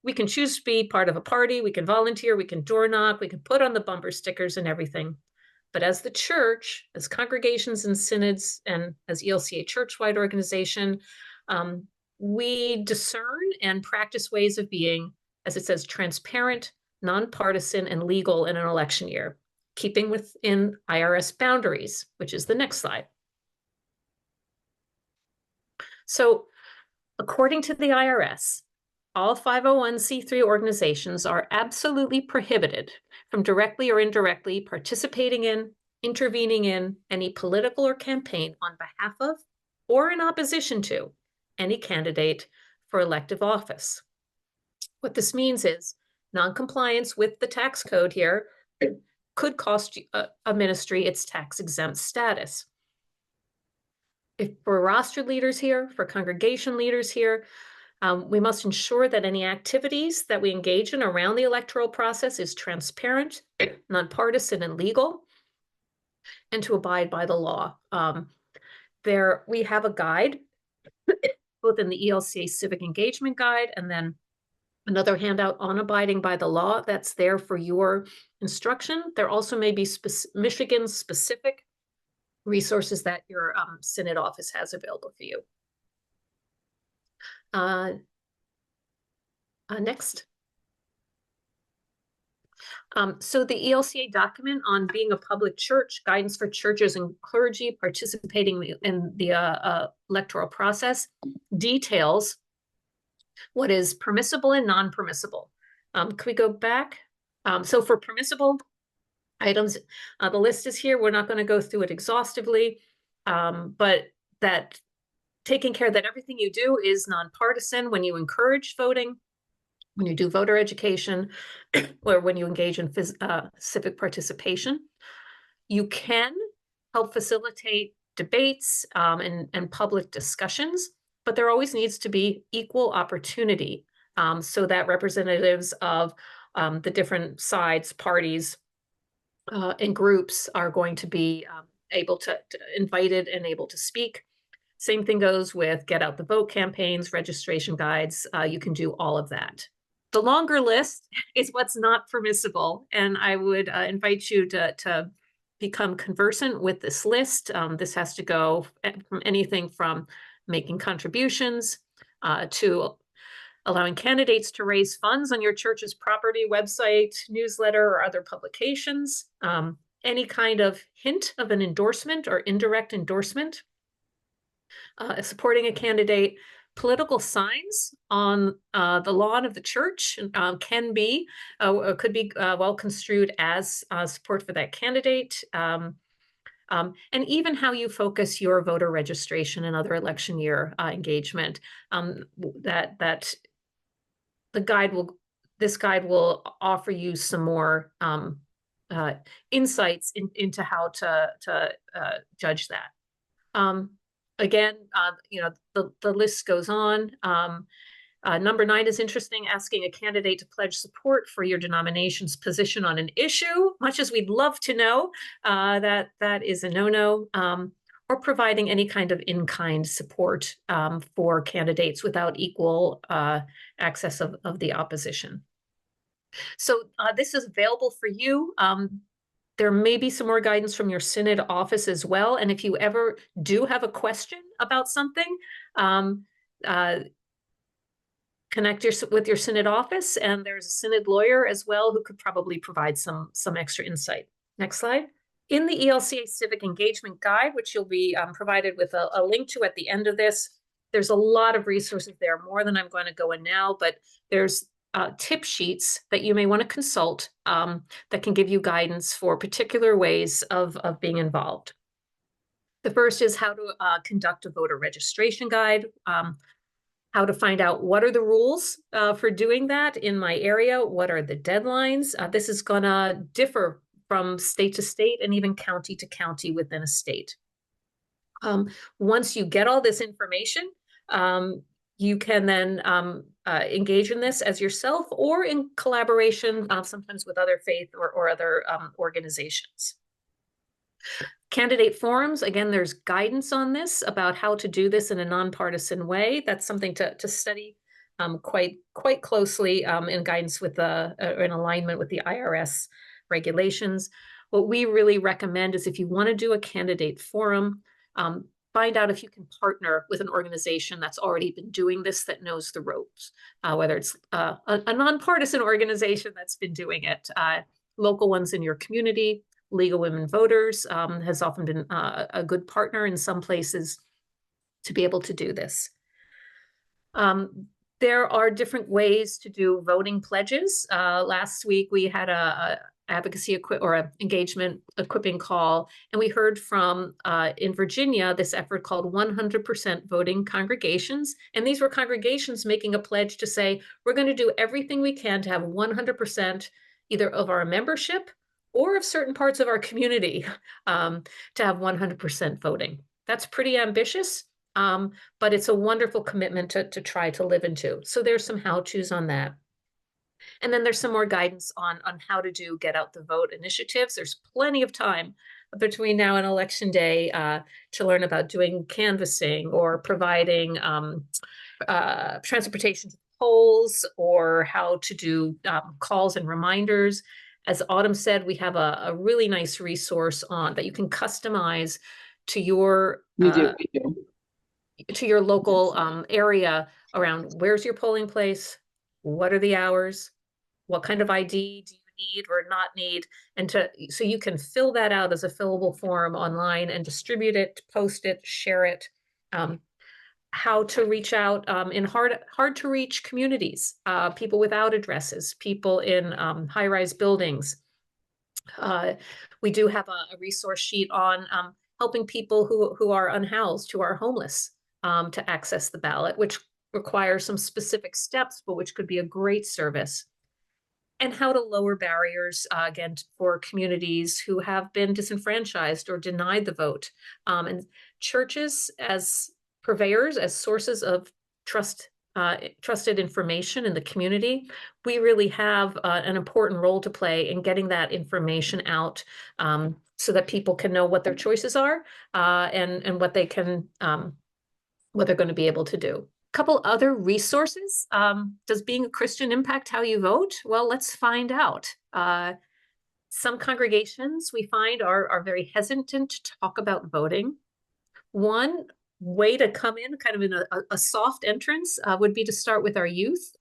we can choose to be part of a party, we can volunteer, we can door knock, we can put on the bumper stickers and everything. But as the church, as congregations and synods, and as ELCA church-wide organization, we discern and practice ways of being, as it says, transparent, nonpartisan, and legal in an election year, keeping within IRS boundaries, which is the next slide. So according to the IRS, all 501c3 organizations are absolutely prohibited from directly or indirectly participating in, intervening in any political or campaign on behalf of or in opposition to any candidate for elective office. What this means is noncompliance with the tax code here could cost a ministry its tax-exempt status. If for rostered leaders here, for congregation leaders here, we must ensure that any activities that we engage in around the electoral process is transparent, nonpartisan, and legal. and to abide by the law. We have a guide, both in the ELCA Civic Engagement Guide and then another handout on abiding by the law that's there for your instruction. There also may be Michigan-specific resources that your Synod office has available for you. Next. So the ELCA document on being a public church, guidance for churches and clergy participating in the electoral process, details what is permissible and non-permissible. Can we go back? So for permissible items, the list is here. We're not going to go through it exhaustively, but that taking care that everything you do is nonpartisan when you encourage voting, when you do voter education, or when you engage in civic participation. You can help facilitate debates and public discussions, but there always needs to be equal opportunity so that representatives of the different sides, parties, and groups are going to be able to invited and able to speak. Same thing goes with get out the vote campaigns, registration guides. You can do all of that. The longer list is what's not permissible, and I would invite you to become conversant with this list. This has to go from anything from making contributions to allowing candidates to raise funds on your church's property, website, newsletter, or other publications, any kind of hint of an endorsement or indirect endorsement, supporting a candidate. Political signs on the lawn of the church can be, could be well construed as support for that candidate. And even how you focus your voter registration and other election year engagement. This guide will offer you some more insights into how to judge that. Again, the list goes on. Number 9 is interesting, asking a candidate to pledge support for your denomination's position on an issue, much as we'd love to know, that is a no-no, or providing any kind of in-kind support for candidates without equal access of the opposition. So this is available for you. There may be some more guidance from your Synod office as well. And if you ever do have a question about something, connect with your Synod office, and there's a Synod lawyer as well who could probably provide some extra insight. Next slide. In the ELCA Civic Engagement Guide, which you'll be provided with a link to at the end of this, there's a lot of resources there, more than I'm going to go in now, but there's tip sheets that you may want to consult that can give you guidance for particular ways of being involved. The first is how to conduct a voter registration guide, how to find out what are the rules for doing that in my area, what are the deadlines. This is going to differ from state to state and even county to county within a state. Once you get all this information, you can then engage in this as yourself or in collaboration, sometimes with other faith or other organizations. Candidate forums, again, there's guidance on this about how to do this in a nonpartisan way. That's something to study quite closely in guidance with in alignment with the IRS regulations. What we really recommend is if you want to do a candidate forum, find out if you can partner with an organization that's already been doing this, that knows the ropes, whether it's a nonpartisan organization that's been doing it, local ones in your community. League of Women Voters has often been a good partner in some places to be able to do this. There are different ways to do voting pledges. Last week we had a advocacy engagement equipping call, and we heard from in Virginia this effort called 100% Voting Congregations, and these were congregations making a pledge to say we're going to do everything we can to have 100% either of our membership or of certain parts of our community to have 100% voting. That's pretty ambitious, but it's a wonderful commitment to try to live into. So there's some how-tos on that. And then there's some more guidance on how to do get out the vote initiatives. There's plenty of time between now and election day to learn about doing canvassing or providing transportation to polls, or how to do calls and reminders. As Autumn said, we have a really nice resource on that you can customize to your We do. to your local area around where's your polling place, what are the hours, what kind of ID do you need or not need, and so you can fill that out as a fillable form online and distribute it, post it, share it. How to reach out in hard to reach communities, people without addresses, people in high-rise buildings. We do have a resource sheet on helping people who are unhoused, who are homeless, to access the ballot, which requires some specific steps, but which could be a great service. And how to lower barriers, again, for communities who have been disenfranchised or denied the vote. And churches as purveyors, as sources of trusted information in the community, we really have an important role to play in getting that information out, so that people can know what their choices are, and what they can, what they're going to be able to do. Couple other resources. Does being a Christian impact how you vote? Well, let's find out. Some congregations we find are very hesitant to talk about voting. One way to come in kind of in a soft entrance would be to start with our youth,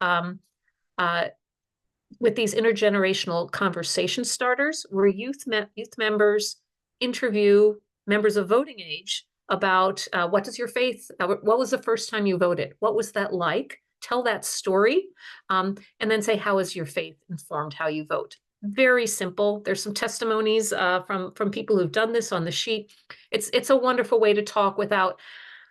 with these intergenerational conversation starters, where youth members interview members of voting age about what does your faith, what was the first time you voted? What was that like? Tell that story, and then say, how has your faith informed how you vote? Very simple. There's some testimonies from people who've done this on the sheet. It's a wonderful way to talk without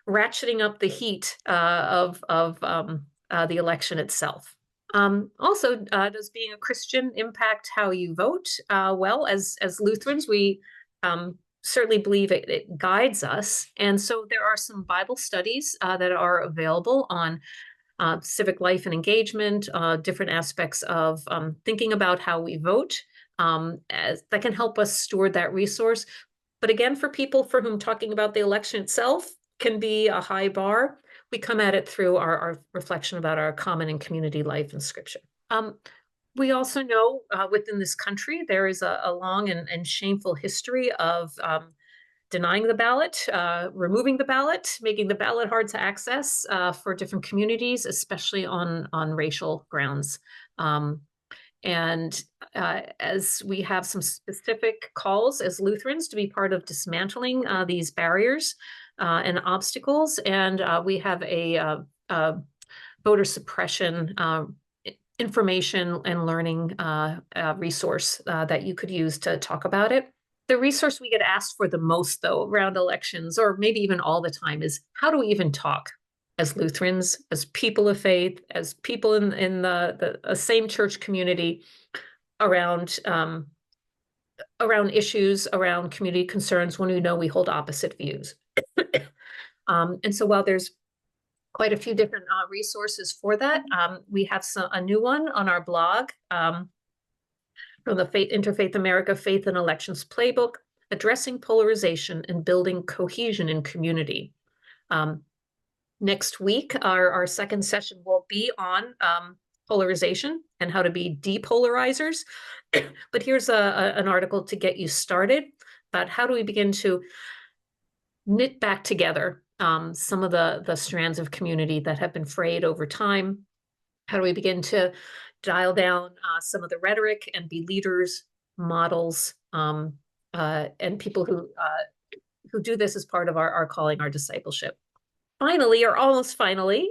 ratcheting up the heat of the election itself. Also, does being a Christian impact how you vote? Well, as Lutherans, we certainly believe it guides us. And so there are some Bible studies that are available on civic life and engagement, different aspects of thinking about how we vote, that can help us steward that resource. But again, for people for whom talking about the election itself can be a high bar, we come at it through our reflection about our common and community life in Scripture. We also know within this country, there is a long and shameful history of denying the ballot, removing the ballot, making the ballot hard to access for different communities, especially on racial grounds. And as we have some specific calls as Lutherans to be part of dismantling these barriers and obstacles, and we have a voter suppression information and learning resource that you could use to talk about it. The resource we get asked for the most, though, around elections, or maybe even all the time, is how do we even talk as Lutherans, as people of faith, as people in the same church community around issues, around community concerns, when we know we hold opposite views. And so while there's quite a few different resources for that, we have a new one on our blog from the Interfaith America Faith and Elections Playbook, Addressing Polarization and Building Cohesion in Community. Next week, our second session will be on polarization and how to be depolarizers. But here's an article to get you started about how do we begin to knit back together some of the strands of community that have been frayed over time. How do we begin to dial down some of the rhetoric and be leaders, models, and people who do this as part of our calling, our discipleship. Finally, or almost finally,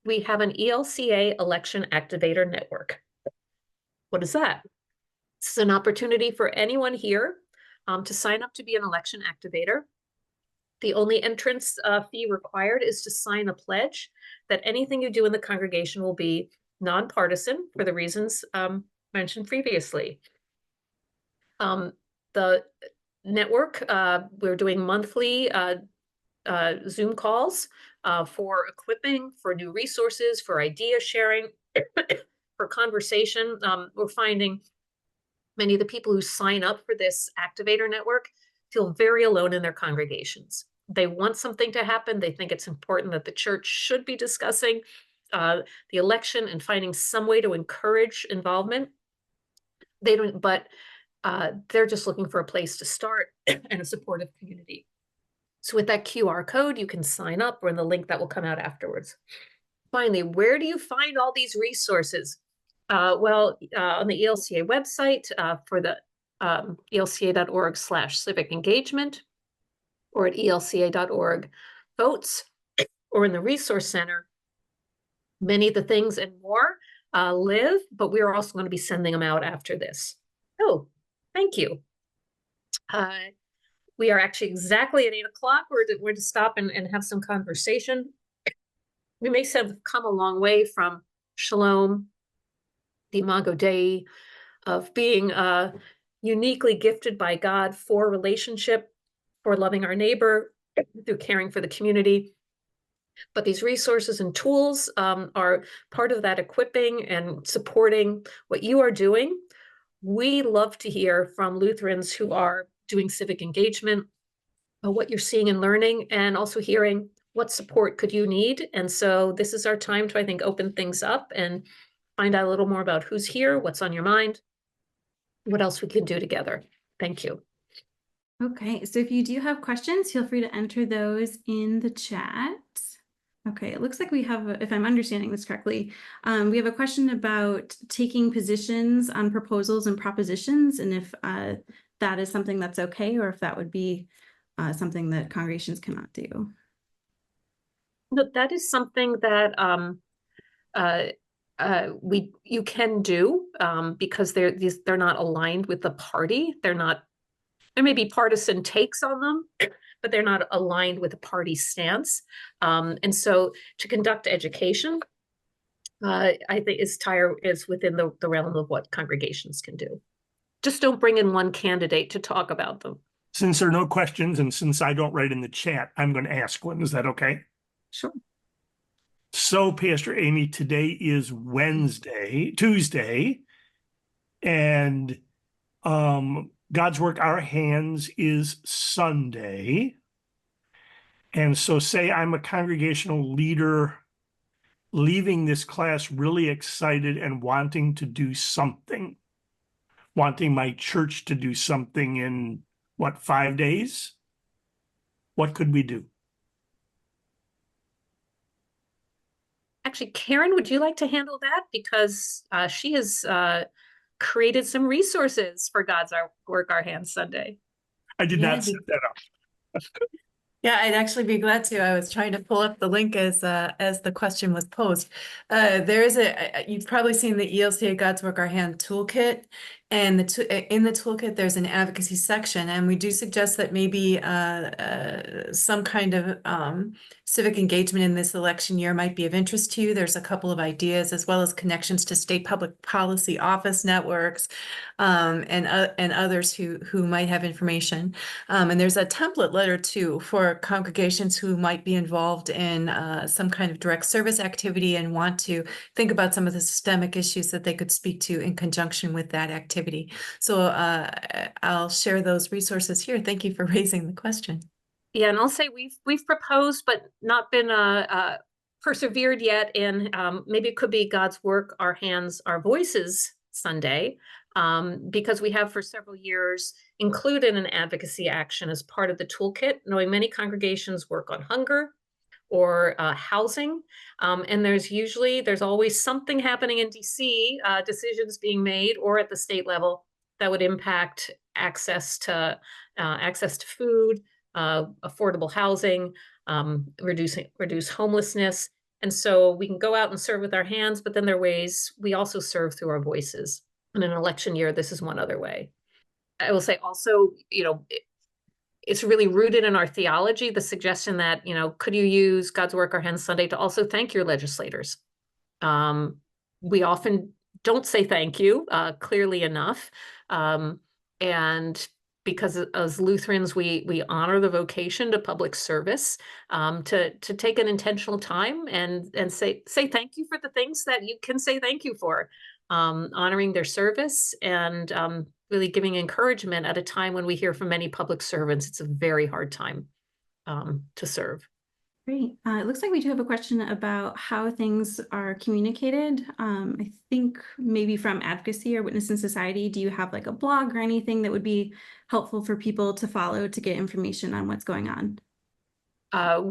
we have an ELCA Election Activator Network. What is that? This is an opportunity for anyone here to sign up to be an election activator. The only entrance fee required is to sign a pledge that anything you do in the congregation will be nonpartisan for the reasons mentioned previously. The network, we're doing monthly Zoom calls for equipping, for new resources, for idea sharing, for conversation. We're finding many of the people who sign up for this activator network feel very alone in their congregations. They want something to happen. They think it's important that the church should be discussing the election and finding some way to encourage involvement. They don't, but they're just looking for a place to start and a supportive community. So with that QR code, you can sign up, or in the link that will come out afterwards. Finally, where do you find all these resources? On the ELCA website for the elca.org/civic engagement, or at elca.org votes, or in the Resource Center. Many of the things and more live, but we are also going to be sending them out after this. Oh, thank you. We are actually exactly at 8 o'clock. We're to stop and have some conversation. We may have come a long way from Shalom, the Imago Dei, of being uniquely gifted by God for relationship, for loving our neighbor, through caring for the community. But these resources and tools are part of that equipping and supporting what you are doing. We love to hear from Lutherans who are doing civic engagement, what you're seeing and learning, and also hearing what support could you need. And so this is our time to, I think, open things up and find out a little more about who's here, what's on your mind, what else we can do together. Thank you. Okay, so if you do have questions, feel free to enter those in the chat. Okay, it looks like we have, if I'm understanding this correctly, we have a question about taking positions on proposals and propositions, and if that is something that's okay, or if that would be something that congregations cannot do. No, that is something that you can do because they're not aligned with the party. There may be partisan takes on them, but they're not aligned with a party stance. And so to conduct education, I think is within the realm of what congregations can do. Just don't bring in one candidate to talk about them. Since there are no questions, and since I don't write in the chat, I'm going to ask one. Is that okay? Sure. So, Pastor Amy, today is Tuesday, and God's Work, Our Hands is Sunday. And so say I'm a congregational leader leaving this class really excited and wanting to do something, wanting my church to do something in, 5 days? What could we do? Actually, Karen, would you like to handle that? Because she has created some resources for God's Work, Our Hands Sunday. I did not set that up. Yeah, I'd actually be glad to. I was trying to pull up the link as the question was posed. There is you've probably seen the ELCA God's Work Our Hand toolkit, and in the toolkit there's an advocacy section, and we do suggest that maybe some kind of civic engagement in this election year might be of interest to you. There's a couple of ideas, as well as connections to state public policy office networks, and others who might have information. And there's a template letter too for congregations who might be involved in some kind of direct service activity and want to think about some of the systemic issues that they could speak to in conjunction with that activity. So I'll share those resources here. Thank you for raising the question. Yeah, and I'll say we've proposed but not been persevered yet in maybe it could be God's Work, Our Hands, Our Voices Sunday, because we have for several years included an advocacy action as part of the toolkit, knowing many congregations work on hunger or housing. And there's always something happening in DC, decisions being made or at the state level that would impact access to food, affordable housing, reduce homelessness. And so we can go out and serve with our hands, but then there are ways we also serve through our voices. In an election year, this is one other way. I will say also, it's really rooted in our theology, the suggestion that, could you use God's Work, Our Hands Sunday to also thank your legislators? We often don't say thank you clearly enough. And because as Lutherans, we honor the vocation to public service, to take an intentional time and say thank you for the things that you can say thank you for. honoring their service and really giving encouragement at a time when we hear from many public servants, it's a very hard time to serve. Great. It looks like we do have a question about how things are communicated. I think maybe from advocacy or Witness in Society, do you have like a blog or anything that would be helpful for people to follow to get information on what's going on?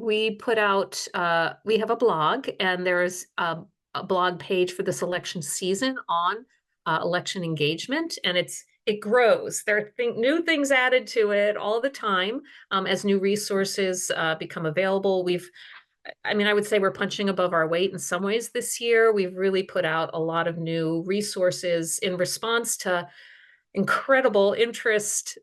We put out, we have a blog, and there's a blog page for this election season on election engagement, and it grows. There are new things added to it all the time as new resources become available. I would say we're punching above our weight in some ways this year. We've really put out a lot of new resources in response to incredible interest,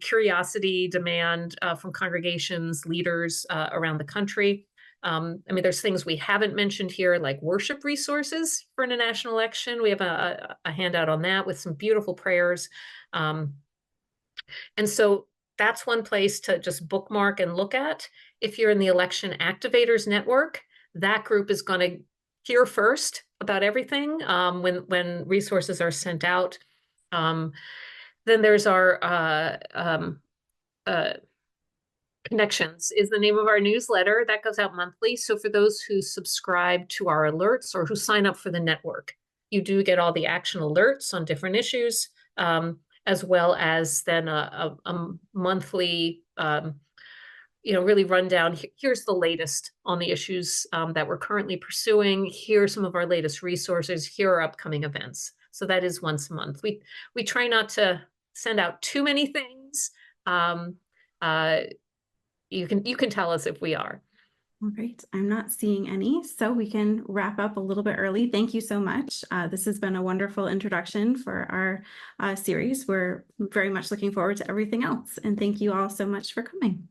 curiosity, demand from congregations, leaders around the country. There's things we haven't mentioned here, like worship resources for a national election. We have a handout on that with some beautiful prayers. And so that's one place to just bookmark and look at. If you're in the Election Activators Network, that group is going to hear first about everything when resources are sent out. Then there's our Connections is the name of our newsletter that goes out monthly. So for those who subscribe to our alerts or who sign up for the network, you do get all the action alerts on different issues, as well as then a monthly, really rundown. Here's the latest on the issues that we're currently pursuing. Here are some of our latest resources. Here are upcoming events. So that is once a month. We try not to send out too many things. You can tell us if we are. All right, I'm not seeing any, so we can wrap up a little bit early. Thank you so much. This has been a wonderful introduction for our series. We're very much looking forward to everything else, and thank you all so much for coming.